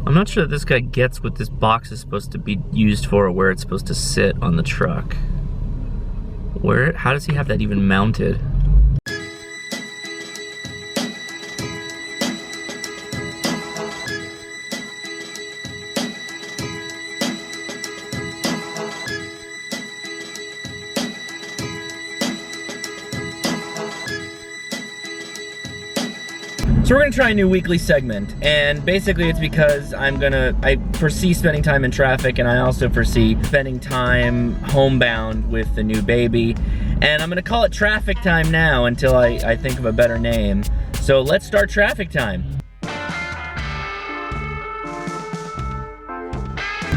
I'm not sure that this guy gets what this box is supposed to be used for or where it's supposed to sit on the truck. How does he have that even mounted? So we're gonna try a new weekly segment, and basically it's because I foresee spending time in traffic, and I also foresee spending time homebound with the new baby, and I'm gonna call it Traffic Time now until I think of a better name. So let's start Traffic Time.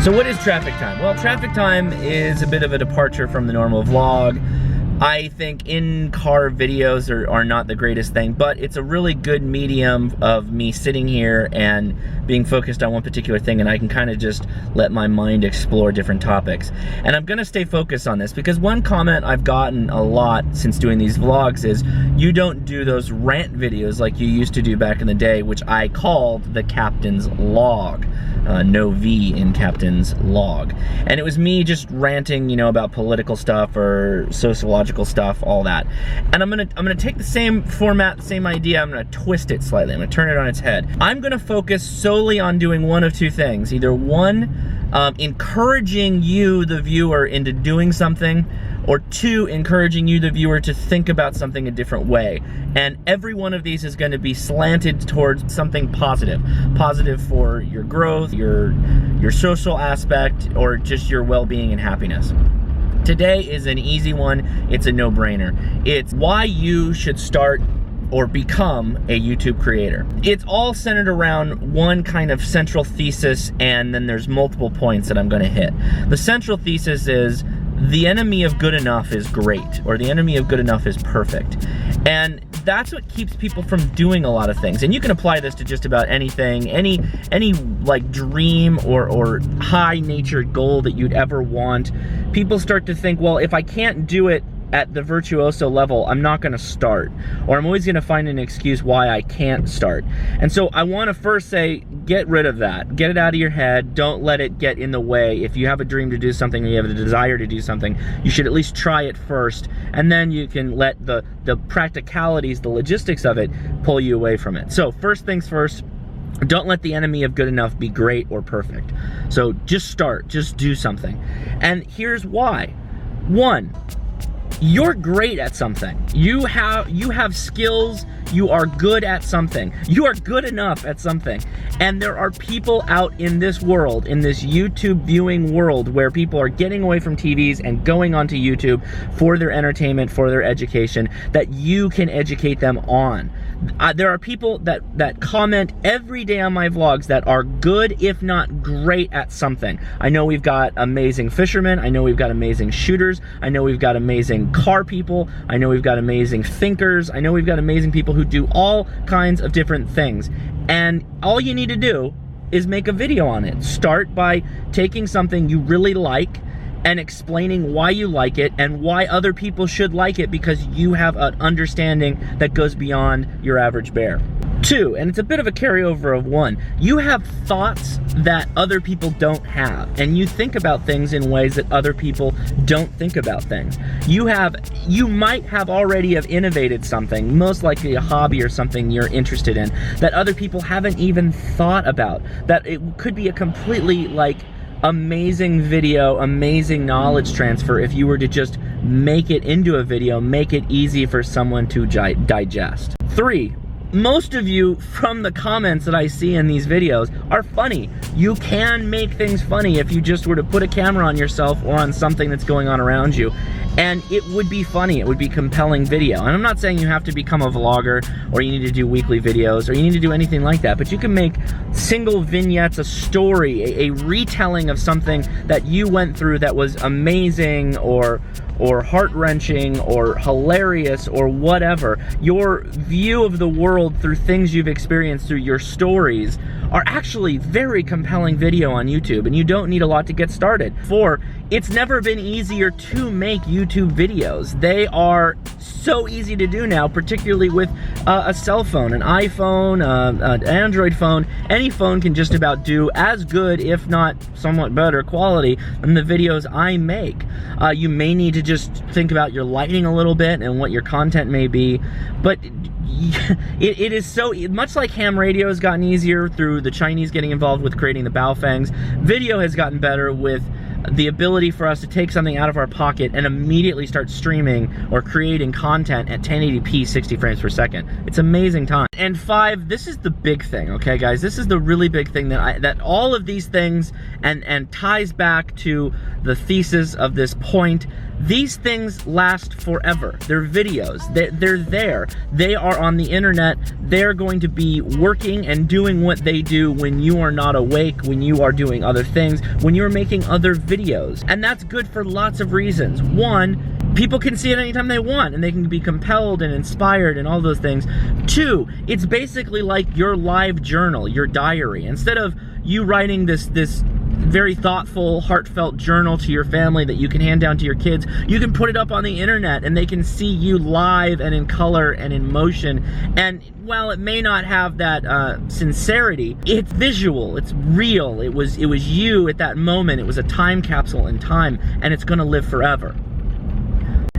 So what is Traffic Time? Well, Traffic Time is a bit of a departure from the normal vlog. I think in-car videos are not the greatest thing, but it's a really good medium of me sitting here and being focused on one particular thing, and I can kind of just let my mind explore different topics. And I'm gonna stay focused on this because one comment I've gotten a lot since doing these vlogs is, you don't do those rant videos like you used to do back in the day, which I called the Captain's Log. No V in Captain's Log. And it was me just ranting, you know, about political stuff or sociological stuff, all that. And I'm gonna take the same format, the same idea, I'm gonna twist it slightly, I'm gonna turn it on its head. I'm gonna focus solely on doing one of two things. Either one, encouraging you, the viewer, into doing something, or two, encouraging you, the viewer, to think about something a different way. And every one of these is going to be slanted towards something positive. Positive for your growth, your social aspect, or just your well-being and happiness. Today is an easy one. It's a no-brainer. It's why you should start or become a YouTube creator. It's all centered around one kind of central thesis, and then there's multiple points that I'm gonna hit. The central thesis is, the enemy of good enough is great, or the enemy of good enough is perfect. And that's what keeps people from doing a lot of things. And you can apply this to just about anything, any like dream or high-natured goal that you'd ever want. People start to think, well, if I can't do it at the virtuoso level, I'm not gonna start, or I'm always gonna find an excuse why I can't start. And so I wanna first say, get rid of that. Get it out of your head. Don't let it get in the way. If you have a dream to do something, or you have a desire to do something, you should at least try it first, and then you can let the practicalities, the logistics of it, pull you away from it. So first things first, don't let the enemy of good enough be great or perfect. So just start, just do something. And here's why. One, you're great at something. You have skills, you are good at something. You are good enough at something. And there are people out in this world, in this YouTube viewing world, where people are getting away from TVs and going onto YouTube for their entertainment, for their education, that you can educate them on. There are people that comment every day on my vlogs that are good, if not great, at something. I know we've got amazing fishermen, I know we've got amazing shooters, I know we've got amazing car people, I know we've got amazing thinkers, I know we've got amazing people who do all kinds of different things. And all you need to do is make a video on it. Start by taking something you really like and explaining why you like it and why other people should like it, because you have an understanding that goes beyond your average bear. Two, and it's a bit of a carryover of one, you have thoughts that other people don't have, and you think about things in ways that other people don't think about things. You might have already have innovated something, most likely a hobby or something you're interested in, that other people haven't even thought about, that it could be a completely like amazing video, amazing knowledge transfer if you were to just make it into a video, make it easy for someone to digest. Three, most of you from the comments that I see in these videos are funny. You can make things funny if you just were to put a camera on yourself or on something that's going on around you, and it would be funny, it would be compelling video. And I'm not saying you have to become a vlogger, or you need to do weekly videos, or you need to do anything like that, but you can make single vignettes, a story, a retelling of something that you went through that was amazing, or heart-wrenching, or hilarious, or whatever. Your view of the world through things you've experienced, through your stories, are actually very compelling video on YouTube, and you don't need a lot to get started. 4, it's never been easier to make YouTube videos. They are so easy to do now, particularly with a cell phone, an iPhone, an Android phone. Any phone can just about do as good, if not somewhat better quality than the videos I make. You may need to just think about your lighting a little bit and what your content may be, but it is so, much like ham radio has gotten easier through the Chinese getting involved with creating the Baofangs, video has gotten better with the ability for us to take something out of our pocket and immediately start streaming or creating content at 1080p 60 frames per second. It's amazing time. And 5, this is the big thing, okay guys? This is the really big thing that all of these things and ties back to the thesis of this point. These things last forever. They're videos. They're there. They are on the internet. They're going to be working and doing what they do when you are not awake, when you are doing other things, when you're making other videos. And that's good for lots of reasons. 1, people can see it anytime they want, and they can be compelled and inspired and all those things. 2, it's basically like your live journal, your diary. Instead of you writing this very thoughtful, heartfelt journal to your family that you can hand down to your kids, you can put it up on the internet and they can see you live and in color and in motion. And while it may not have that sincerity, it's visual, it's real. It was you at that moment. It was a time capsule in time, and it's gonna live forever.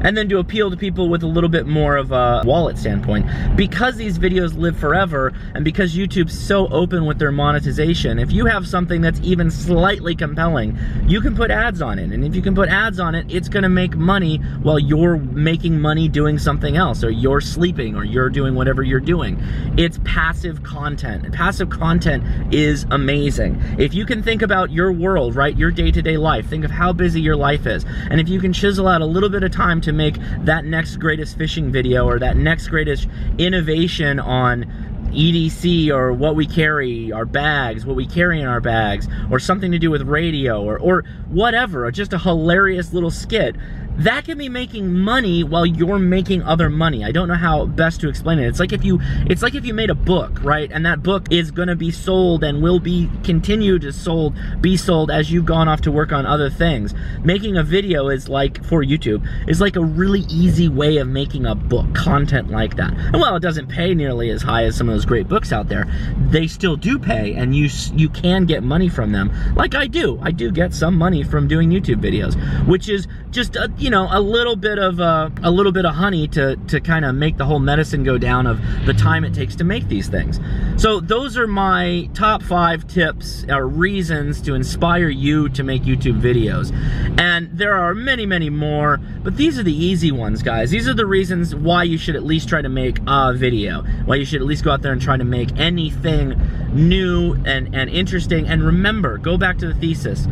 And then to appeal to people with a little bit more of a wallet standpoint, because these videos live forever and because YouTube's so open with their monetization, if you have something that's even slightly compelling, you can put ads on it. And if you can put ads on it, it's gonna make money while you're making money doing something else, or you're sleeping, or you're doing whatever you're doing. It's passive content, and passive content is amazing. If you can think about your world, right, your day-to-day life, think of how busy your life is, and if you can chisel out a little bit of time to make that next greatest fishing video, or that next greatest innovation on EDC, or what we carry, our bags, what we carry in our bags, or something to do with radio, or whatever, or just a hilarious little skit, that can be making money while you're making other money. I don't know how best to explain it. It's like if you made a book, right? And that book is gonna be sold and will continue to be sold as you've gone off to work on other things. Making a video is like, for YouTube, is like a really easy way of making a book, content like that. And while it doesn't pay nearly as high as some of those great books out there, they still do pay, and you can get money from them. Like I do get some money from doing YouTube videos, which is just a little bit of honey to kind of make the whole medicine go down of the time it takes to make these things. So those are my top 5 tips or reasons to inspire you to make YouTube videos. And there are many, many more, but these are the easy ones, guys. These are the reasons why you should at least try to make a video, why you should at least go out there and try to make anything new and interesting. And remember, go back to the thesis.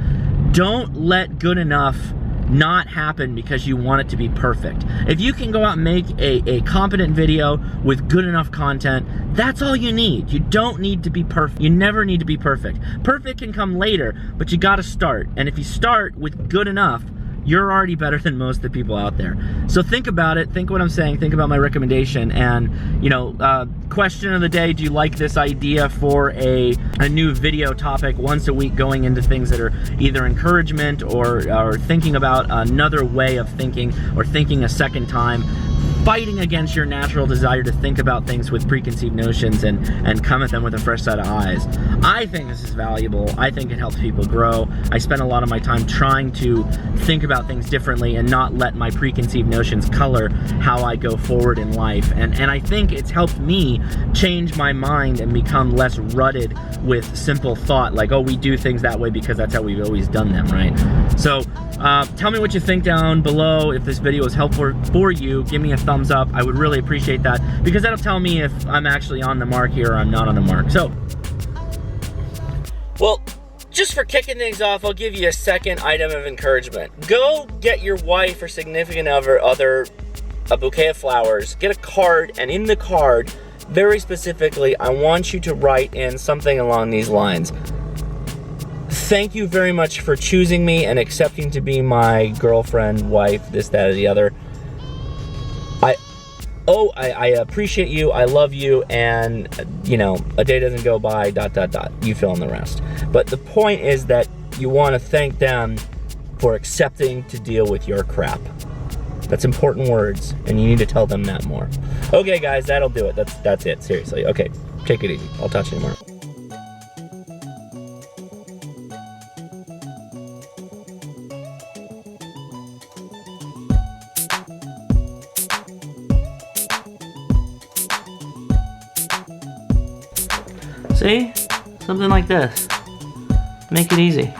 Don't let good enough not happen because you want it to be perfect. If you can go out and make a competent video with good enough content, that's all you need. You don't need to be perfect. You never need to be perfect. Perfect can come later, but you gotta start. And if you start with good enough, you're already better than most of the people out there. So think about it, think what I'm saying, think about my recommendation, and question of the day, do you like this idea for a new video topic once a week, going into things that are either encouragement or thinking about another way of thinking, or thinking a second time, fighting against your natural desire to think about things with preconceived notions and come at them with a fresh set of eyes. I think this is valuable. I think it helps people grow. I spend a lot of my time trying to think about things differently and not let my preconceived notions color how I go forward in life. And I think it's helped me change my mind and become less rutted with simple thought, like, oh, we do things that way because that's how we've always done them, right? So tell me what you think down below. If this video was helpful for you, give me a thumbs up. I would really appreciate that, because that'll tell me if I'm actually on the mark here or I'm not on the mark. So, well, just for kicking things off, I'll give you a second item of encouragement. Go get your wife or significant other a bouquet of flowers, get a card, and in the card, very specifically, I want you to write in something along these lines. Thank you very much for choosing me and accepting to be my girlfriend, wife, this, that, or the other. oh, I appreciate you, I love you, and, you know, a day doesn't go by, ... You fill in the rest. But the point is that you want to thank them for accepting to deal with your crap. That's important words, and you need to tell them that more. Okay, guys, that'll do it. That's it, seriously. Okay, take it easy. I'll talk to you tomorrow. See? Something like this. Make it easy.